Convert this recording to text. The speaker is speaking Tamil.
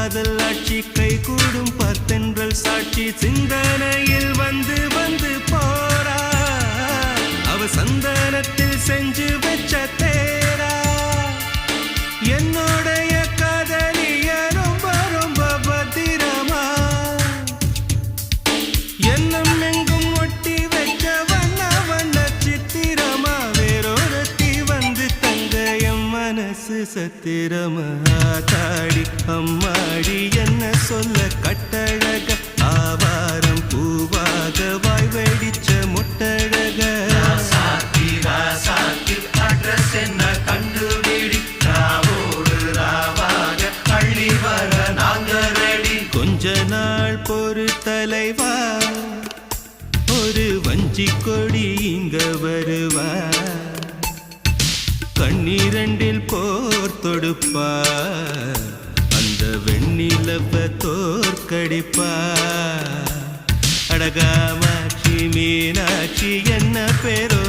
காதல் ஆட்சி கை கூடும் பத்தென்றல் சாட்சி சிந்தனையில் வந்து வந்து போறா அவ சந்தனத்தில் செஞ்சு வச்ச தேரா என்னுடைய காதலிய ரொம்ப ரொம்ப பத்திரமா என்னும் எங்கும் ஒட்டி வச்ச வண்ண வண்ண சித்திரமா வேறொருத்தி வந்து தங்க என் மனசு சத்திரமா தாடி அம்மாடி என்ன சொல்ல கட்டழக ஆவாரம் பூவாக வாய் வெடிச்ச முட்டழக அட்ரஸ் என்ன கண்டுபிடி ராவோடு ராவாக அள்ளி வர நாங்க ரெடி கொஞ்ச நாள் பொறு தலைவா ஒரு வஞ்சி கொடி இங்க வருவா கண்ணீரண்டில் போர் தொடுப்பா அந்த வெண்ணிலவ தோற்கடிப்பா அடகாமாட்சி மீனாட்சி என்ன பேரோ